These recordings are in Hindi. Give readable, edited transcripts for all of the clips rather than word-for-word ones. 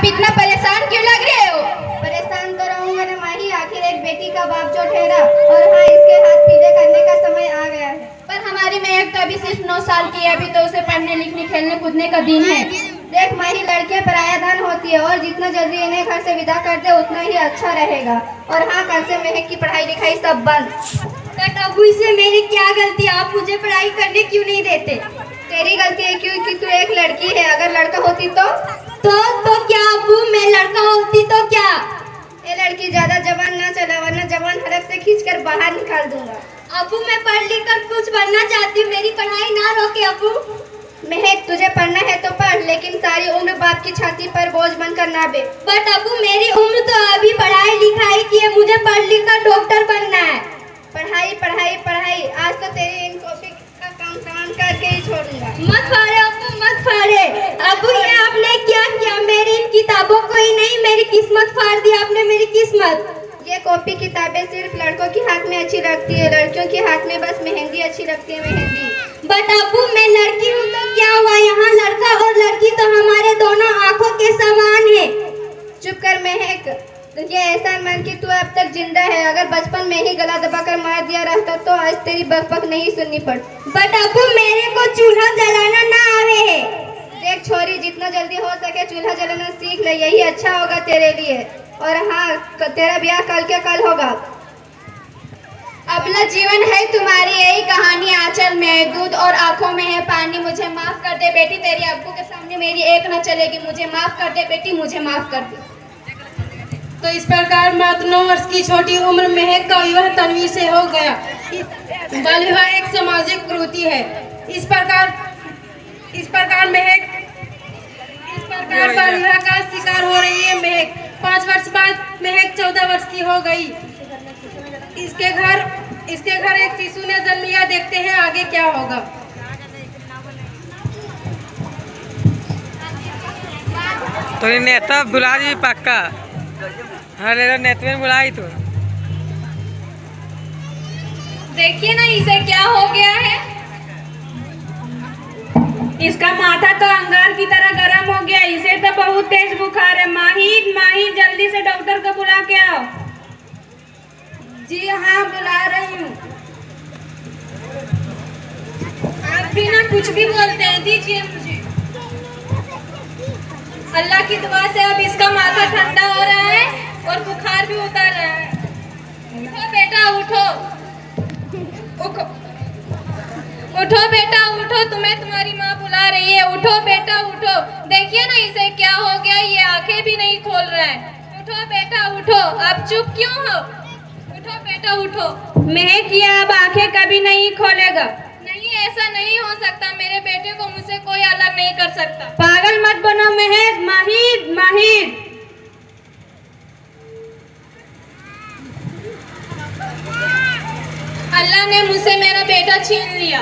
आप इतना परेशान क्यों लग रहे हो? परेशान तो रहूंगा ना माही, आखिर एक बेटी का बाप जो ठहरा, और हाँ इसके हाथ पीले करने का समय आ गया है। पर हमारी महक तो अभी सिर्फ 9 साल की है, अभी तो उसे पढ़ने लिखने खेलने कूदने का दिन है। देख माही, लड़कियां पराया धन होती है और जितना जल्दी इन्हें घर से विदा कर दे उतना ही अच्छा रहेगा। और हाँ, कल से महक की पढ़ाई लिखाई सब बंद। अबू इसमें मेरी क्या गलती? आप मुझे पढ़ाई करने क्यों नहीं देते? तेरी गलती है क्योंकि तू एक लड़की है, अगर लड़का होती तो क्या अबू, मैं लड़का होती तो क्या? ये लड़की ज्यादा जबान ना चला, वरना जबान हड़क से खींचकर बाहर निकाल दूंगा। अबू मैं पढ़ लिख कर कुछ बनना चाहती हूँ, मेरी पढ़ाई ना रोके अबू। महक, तुझे पढ़ना है तो पढ़, लेकिन सारी उम्र बाप की छाती पर बोझ बनकर ना बे। बट अबू मेरी उम्र तो अभी पढ़ाई लिखाई की है, मुझे पढ़ लिख कर डॉक्टर बनना है। पढ़ाई पढ़ाई पढ़ाई, आज तो तेरी इन कॉपी का काम करके ही छोड़ूंगा। मत फाड़े अबू, मत फाड़े। अबू ये आपने क्या किया? मेरी इन किताबों को ही नहीं, मेरी किस्मत फाड़ दी आपने, मेरी किस्मत। ये कॉपी किताबें सिर्फ लड़कों के हाथ में अच्छी लगती है, लड़कियों के हाथ में बस मेहंदी अच्छी लगती है, मेहंदी। बट अबू मैं लड़की हूँ तो क्या हुआ? यहाँ लड़का और लड़की तो हमारे दोनों आंखों के समान है। चुप कर महक, ये एहसान मान कि तू अब तक जिंदा है, अगर बचपन में ही गला दबाकर मार दिया रहता तो आज तेरी बकबक नहीं सुननी पड़। बट अबू मेरे को चूल्हा जलाना ना आवे है। देख छोरी, जितना जल्दी हो सके चूल्हा जलाना सीख ले, यही अच्छा होगा तेरे लिए। और हाँ, तेरा ब्याह कल के कल होगा। अबला जीवन है तुम्हारी यही कहानी, आंचल में है दूध और आंखों में है पानी। मुझे माफ कर दे बेटी, तेरे अब्बू के सामने मेरी एक न चलेगी। मुझे माफ कर दे बेटी, मुझे माफ कर दे। तो इस प्रकार मात्र 9 वर्ष की छोटी उम्र महक का विवाह तन्वी से हो गया। बाल विवाह एक सामाजिक प्रवृत्ति है। इस प्रकार बाल विवाह का शिकार हो रही है महक। 5 वर्ष बाद महक 14 वर्ष की हो गई। इसके घर एक शिशु ने जन्म लिया। देखते हैं आगे क्या होगा। तो नेता बुला दी पक्का। अरे नेता में बुलाई तो देखिए ना इसे क्या हो गया है। इसका माथा तो अंगार की तरह गर्म हो गया। इसे तो बहुत तेज बुखार है। माही जल्दी से डॉक्टर को बुला के आओ। जी हाँ, बुला रही हूँ। आप भी ना कुछ भी बोलते हैं, दीजिए मुझे। अल्लाह की दुआ से अब इसका माथा ठंडा हो रहा है और बुखार भी उतर रहा है। उठो बेटा उठो, उठो बेटा उठो, तुम्हें तुम्हारी माँ बुला रही है। उठो बेटा उठो। देखिए ना इसे क्या हो गया, ये आंखें भी नहीं खोल रहा है। उठो बेटा उठो। आप चुप क्यों हो? उठो बेटा उठो। महक ये अब आंखें कभी नहीं खोलेगा। नहीं, ऐसा नहीं हो सकता। मेरे बेटे को मुझसे कोई अलग नहीं कर सकता। पागल मत बनो महक। माहिर अल्लाह ने मुझसे मेरा बेटा छीन लिया।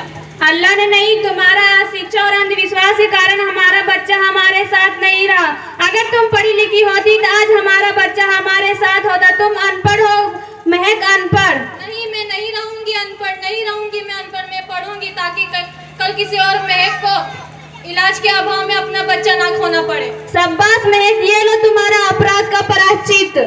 अल्लाह ने नहीं, तुम्हारा शिक्षा और अंधविश्वास के कारण हमारा बच्चा हमारे साथ नहीं रहा। अगर तुम पढ़ी लिखी होती तो आज हमारा बच्चा हमारे साथ होता। तुम अनपढ़ हो महक, अनपढ़। नहीं, मैं नहीं रहूंगी अनपढ़, नहीं रहूंगी मैं अनपढ़। मैं पढ़ूंगी ताकि कल किसी और महक को इलाज के अभाव में अपना बच्चा ना खोना पड़े। शाबाश महक, ये लो तुम्हारा अपराध का प्रायश्चित।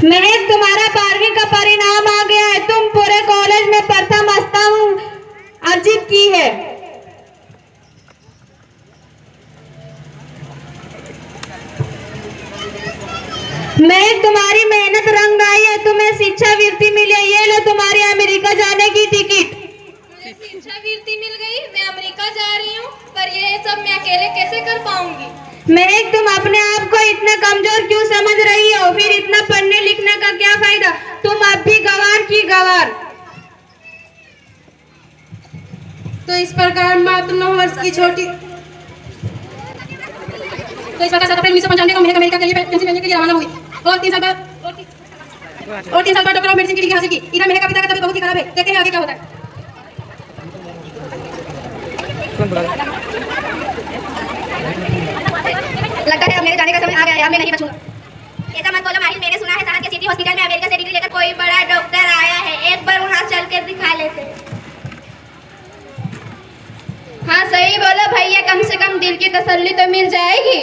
महक, तुम्हारा 12वीं का परिणाम आ गया है। तुम पूरे कॉलेज में प्रथम स्थान अर्जित की है। महक, तुम्हारी मेहनत रंग आई है। तुम्हें शिक्षा वृत्ति मिली है। ये लो तुम्हारी अमेरिका जाने की टिकट। मुझे शिक्षा वृत्ति मिल गई, मैं अमेरिका जा रही हूँ। पर ये सब मैं अकेले कैसे कर पाऊंगी? महक, तुम अपने आप को इतना कमजोर क्यों समझ रही हो? फिर इतना पढ़ने लिखने का क्या फायदा? तुम अब भी गंवार की गंवार। तो इस प्रकार मात्र 9 वर्ष की छोटी तो इस प्रकार 7 अप्रैल 1995 को महक अमेरिका के लिए पेंसिल्वेनिया के लिए रवाना हुई और 3 साल बाद डॉक्टर ऑफ मेडिसिन की डिग्री हासिल की। इधर महक का पिता का तबीयत बहुत ही खराब है। देखते हैं आगे क्या होता है। लगता है अब मेरे जाने का समय आ गया है, अब मैं नहीं बचूंगा। ऐसा मत बोलो माहिर, मैंने सुना है शहर के सिटी हॉस्पिटल में अमेरिका से डिग्री लेकर कोई बड़ा डॉक्टर आया है। एक बार वहां चल के दिखा लेते। सही बोलो भैया, कम से कम दिल की तसल्ली तो मिल जाएगी।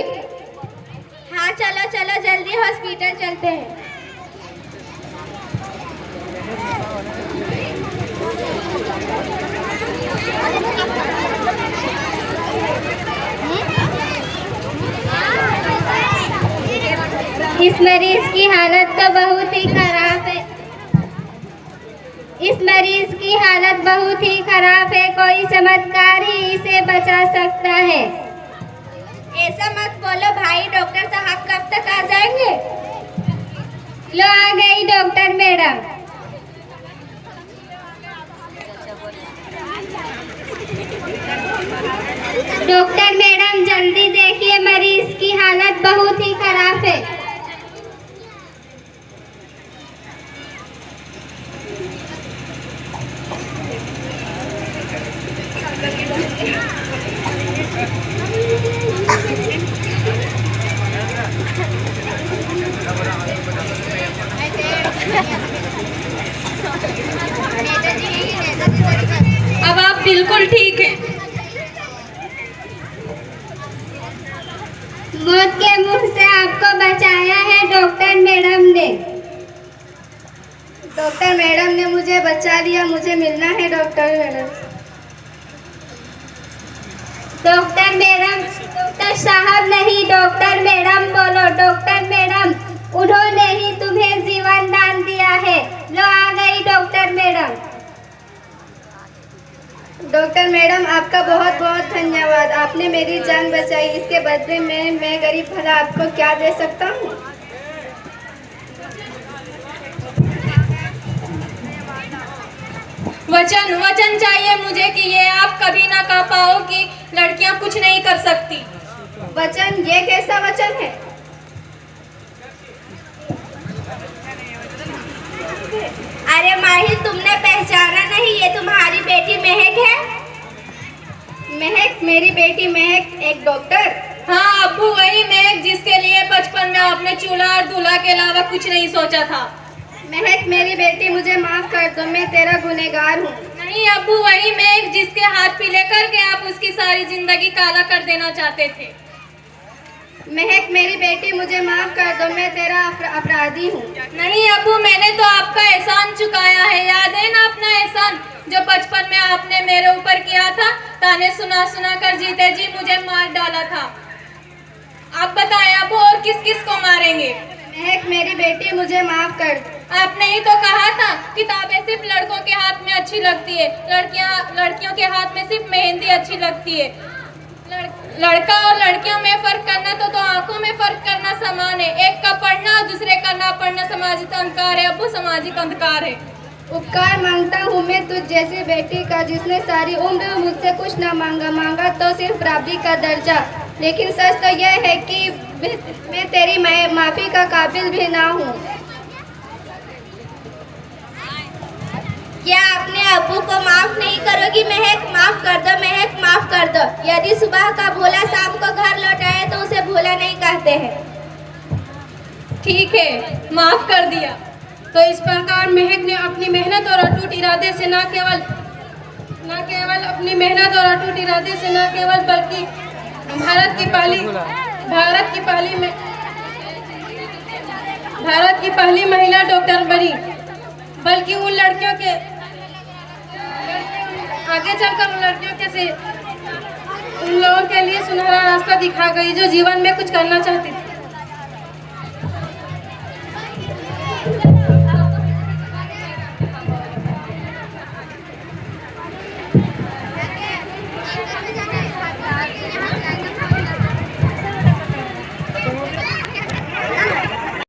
हाँ चलो चलो जल्दी हॉस्पिटल चलते हैं। इस मरीज की हालत तो बहुत ही खराब है। इस मरीज की हालत बहुत ही खराब है। कोई चमत्कार ही इसे बचा सकता है। ऐसा मत बोलो भाई, डॉक्टर साहब कब तक आ जाएंगे? लो आ गई डॉक्टर मैडम। डॉक्टर मैडम जल्दी देखिए, मरीज की हालत बहुत ही खराब है। अब आप बिल्कुल ठीक हैं। मौत के मुंह से आपको बचाया है डॉक्टर मैडम ने। डॉक्टर मैडम ने मुझे बचा लिया। मुझे मिलना है doctor madam. Doctor madam, doctor साहब नहीं, डॉक्टर मैडम बोलो। डॉक्टर मैडम, उन्होंने ही तुम्हें जीवन दान दिया है। लो आ गई डॉक्टर मैडम। डॉक्टर मैडम आपका बहुत बहुत धन्यवाद। आपने मेरी जान बचाई। इसके बदले में मैं गरीब भला आपको क्या दे सकता हूँ? वचन वचन चाहिए मुझे कि ये आप कभी ना कह पाओ कि लड़कियां कुछ नहीं कर सकती। वचन? ये कैसा वचन है? अरे माही, तुमने पहचाना नहीं? ये तुम्हारी बेटी महक है। महक? मेरी बेटी महक एक डॉक्टर? हाँ अब्बू, वही महक जिसके लिए बचपन में आपने चूल्हा और दूल्हा के अलावा कुछ नहीं सोचा था। महक मेरी बेटी, मुझे माफ कर दो। मैं तेरा गुनहगार हूँ। नहीं अब्बू, वही महक जिसके हाथ पीले करके आप उसकी सारी जिंदगी काला कर देना चाहते थे। महक मेरी बेटी, मुझे माफ कर दो। मैं तेरा अपराधी हूँ। नहीं अब्बू, मैंने तो आपका एहसान चुकाया है। याद है ना अपना एहसान जो बचपन में आपने मेरे ऊपर किया था? ताने सुना सुना कर जीते जी मुझे मार डाला था। आप बताएं अब्बू, और किस किस को मारेंगे? महक मेरी बेटी, मुझे माफ कर दो। आपने ही तो कहा था किताबें सिर्फ लड़कों के हाथ में अच्छी लगती है, लड़कियों के हाथ में सिर्फ मेहंदी अच्छी लगती है। लड़का और लड़कियों में फर्क करना तो आंखों में फर्क करना समान है। एक का पढ़ना और दूसरे का ना पढ़ना सामाजिक अंधकार है अब्बू, सामाजिक अंधकार है। उपकार मांगता हूँ मैं तुझ जैसी बेटी का, जिसने सारी उम्र मुझसे कुछ ना मांगा तो सिर्फ बराबरी का दर्जा। लेकिन सच तो यह है कि मैं तेरी माफी का काबिल भी ना हूँ। क्या अपने अब्बू को माफ नहीं करोगी महक? माफ कर दो महक, माफ कर दो। यदि सुबह का भोला शाम को घर लौट आए तो उसे भोला नहीं कहते हैं। ठीक है, माफ कर दिया। तो इस प्रकार महक ने अपनी मेहनत और अटूट इरादे से न केवल अपनी मेहनत और अटूट इरादे से न केवल बल्कि भारत की पहली महिला डॉक्टर बनी, बल्कि उन लड़कियों के आगे चलकर उन लोगों के लिए सुनहरा रास्ता दिखा गई जो जीवन में कुछ करना चाहती थी।